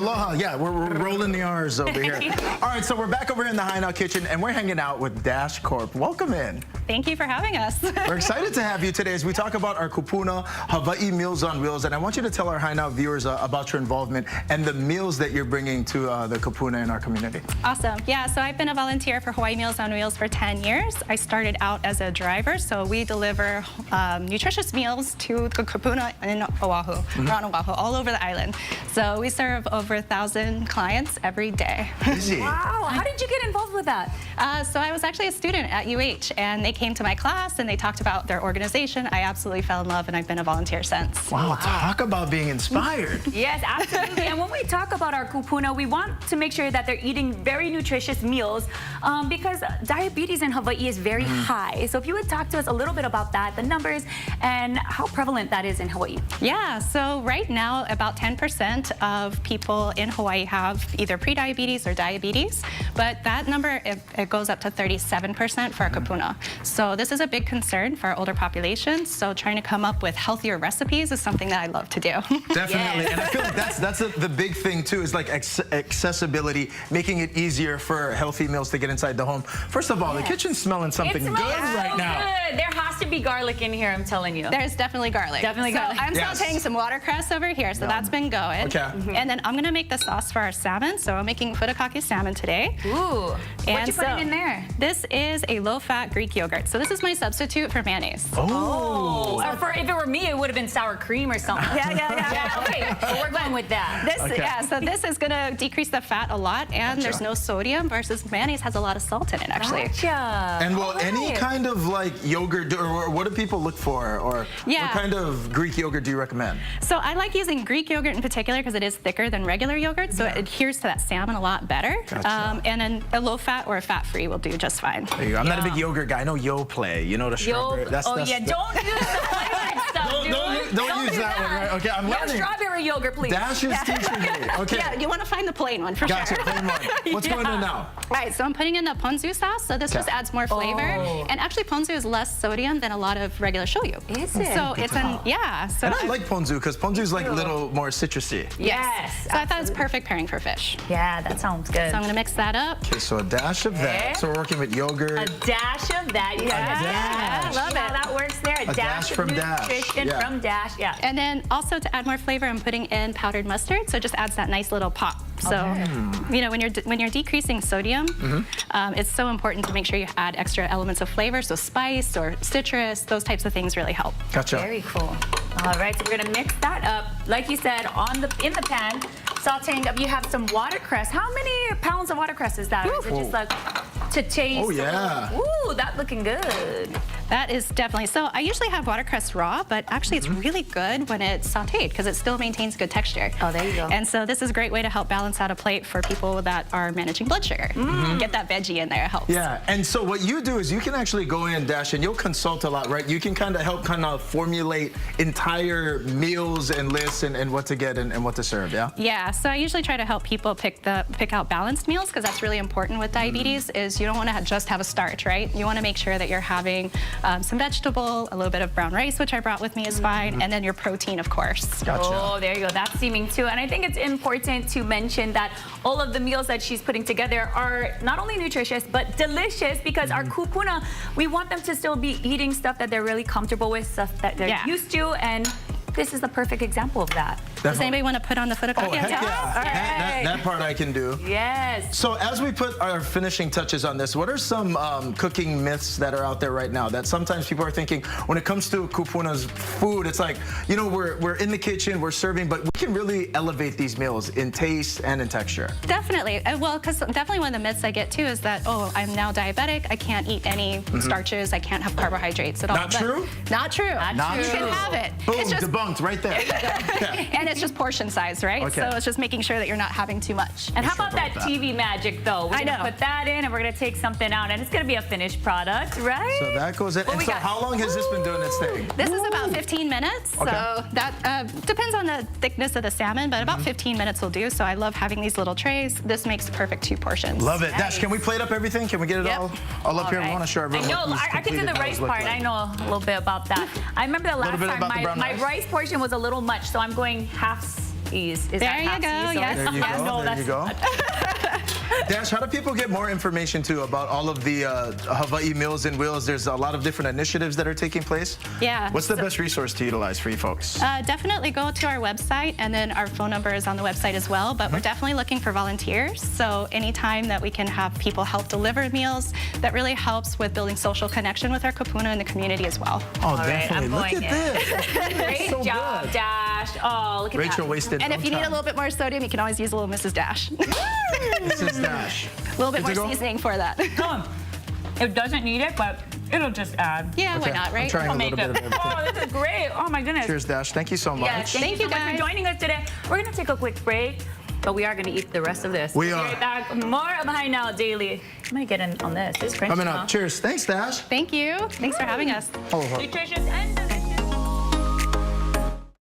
Aloha. Yeah, we're rolling the R's over here. All right, so we're back over here in the Kainoa kitchen, and we're hanging out with Dash Corpe. Welcome in. Thank you for having us. We're excited to have you today as we talk about our kūpuna, Hawai'i Meals on Wheels, and I want you to tell our Kainoa viewers about your involvement and the meals that you're bringing to the kūpuna in our community. Awesome. Yeah, so I've been a volunteer for Hawai'i Meals on Wheels for 10 years. I started out as a driver, so we deliver nutritious meals to the kūpuna in Oahu, around Oahu, all over the island. So we serve over 1,000 clients every day. Busy. Wow, how did you get involved with that? So I was actually a student at UH, and they came to my class and they talked about their organization. I absolutely fell in love, and I've been a volunteer since. Wow, talk about being inspired. Yes, absolutely. And when we talk about our kūpuna, we want to make sure that they're eating very nutritious meals because diabetes in Hawaii is very high. So if you would talk to us a little bit about that, the numbers, and how prevalent that is in Hawaii. Yeah, so right now about 10% of people in Hawaii have either prediabetes or diabetes, but that number, it goes up to 37% for our kūpuna. So this is a big concern for our older population, so trying to come up with healthier recipes is something that I love to do. Definitely, and I feel like that's the big thing too, is like accessibility, making it easier for healthy meals to get inside the home. First of all, the kitchen's smelling something good right now. Good. There has to be garlic in here, I'm telling you. There's definitely garlic. Definitely so garlic. I'm sauteing some watercress over here, so that's been going. Okay. And then I'm gonna make the sauce for our salmon, so I'm making Furikake Salmon today. Ooh, what you putting in there? This is a low-fat Greek yogurt. So this is my substitute for mayonnaise. Oh. Or if it were me, it would have been sour cream or something. Yeah. Okay, well, we're going with that. Yeah, so this is gonna decrease the fat a lot, and there's no sodium, versus mayonnaise has a lot of salt in it, actually. Gotcha. And well, any kind of like yogurt, or what do people look for, or what kind of Greek yogurt do you recommend? So I like using Greek yogurt in particular because it is thicker than regular yogurt, so it adheres to that salmon a lot better. Gotcha. And then a low-fat or a fat-free will do just fine. There you go. I'm not a big yogurt guy. I know Yoplait, you know, the strawberry. Don't use the flavored stuff, dude. Don't use that one, right? Okay, I'm learning. No strawberry yogurt, please. Dash is teaching me. Okay. Yeah, you want to find the plain one for Gotcha, sure. plain one. What's going on now? All right, so I'm putting in the ponzu sauce, so this just adds more flavor. And actually, ponzu is less sodium than a lot of regular shoyu. Is it? So it's an, So and I like ponzu because ponzu is like a little more citrusy. Yes. So I thought it was perfect pairing for fish. Yeah, that sounds good. So I'm gonna mix that up. Okay, so a dash of that. So we're working with yogurt. A dash of that. dash. I love it. That works there. A dash from of Dash. nutrition from Dash. Yeah. And then also to add more flavor, I'm putting in powdered mustard, so it just adds that nice little pop. So, you know, when you're decreasing sodium, it's so important to make sure you add extra elements of flavor, so spice or citrus, those types of things really help. Gotcha. Very cool. All right, so we're gonna mix that up, like you said, in the pan, sauteing up. You have some watercress. How many pounds of watercress is that? Or is it just like to taste? Oh yeah. Ooh, that's looking good. That is definitely, so I usually have watercress raw, but actually it's really good when it's sauteed because it still maintains good texture. Oh, there you go. And so this is a great way to help balance out a plate for people that are managing blood sugar. Get that veggie in there, it helps. Yeah, and so what you do is you can actually go in, Dash, and you'll consult a lot, right? You can kind of help formulate entire meals and lists and what to get and what to serve, yeah? Yeah, so I usually try to help people pick out balanced meals because that's really important with diabetes is you don't want to just have a starch, right? You want to make sure that you're having some vegetable, a little bit of brown rice, which I brought with me is fine, and then your protein, of course. Gotcha. Oh, there you go. That's steaming too. And I think it's important to mention that all of the meals that she's putting together are not only nutritious, but delicious because our kūpuna, we want them to still be eating stuff that they're really comfortable with, stuff that they're used to, and this is the perfect example of that. Does anybody want to put on the furikake? Oh, heck yeah. That part I can do. Yes. So as we put our finishing touches on this, what are some cooking myths that are out there right now that sometimes people are thinking when it comes to kūpuna's food, it's like, you know, we're in the kitchen, we're serving, but we can really elevate these meals in taste and in texture. Definitely. Well, because definitely one of the myths I get too is that, oh, I'm now diabetic, I can't eat any starches, I can't have carbohydrates at all. Not true? Not true. Not You true. can have it. Boom, It's just, debunked right there. and it's just portion size, right? Okay. So it's just making sure that you're not having too much. And how about that TV magic though? We're gonna put that in and we're gonna take something out and it's gonna be a finished product, right? So that goes in. And so how long has this been doing its thing? This is about 15 minutes. So that depends on the thickness of the salmon, but about 15 minutes will do. So I love having these little trays. This makes perfect 2 portions. Love it. Dash, can we plate up everything? Can we get it all up here? I want to show everyone. I know, I can do the rice part. I know a little bit about that. I remember the last time my rice portion was a little much, so I'm going half Is There that you half go, sea? yes. There you Yes. go. No, There that's you go. Dash, how do people get more information too about all of the Hawai'i Meals and Wheels? There's a lot of different initiatives that are taking place. Yeah. What's the best resource to utilize for you folks? Definitely go to our website, and then our phone number is on the website as well, but we're definitely looking for volunteers. So anytime that we can have people help deliver meals, that really helps with building social connection with our kūpuna and the community as well. Oh, right, definitely. I'm Look going at this. Great So job, good. Dash. Oh, look at Rachel that. wasted And no if you need a time. little bit more sodium, you can always use a little Mrs. Dash. This is Dash. A little bit Good to more go? seasoning for that. It doesn't need it, but it'll just add. Yeah, why Okay, not, I'm right? trying I'll a make little bit it. of everything. Oh, this is great. Oh my goodness. Cheers, Dash. Thank you so much. Yes, Thank so you, much for guys. joining us today. We're gonna take a quick break, but we are gonna eat the rest of this. We We'll be are. right back. More of High Now Daily. I'm gonna get in on this. It's crunchy. Coming huh? up. Cheers. Thanks, Dash. Thanks for having us. Oh, Nutritious and delicious.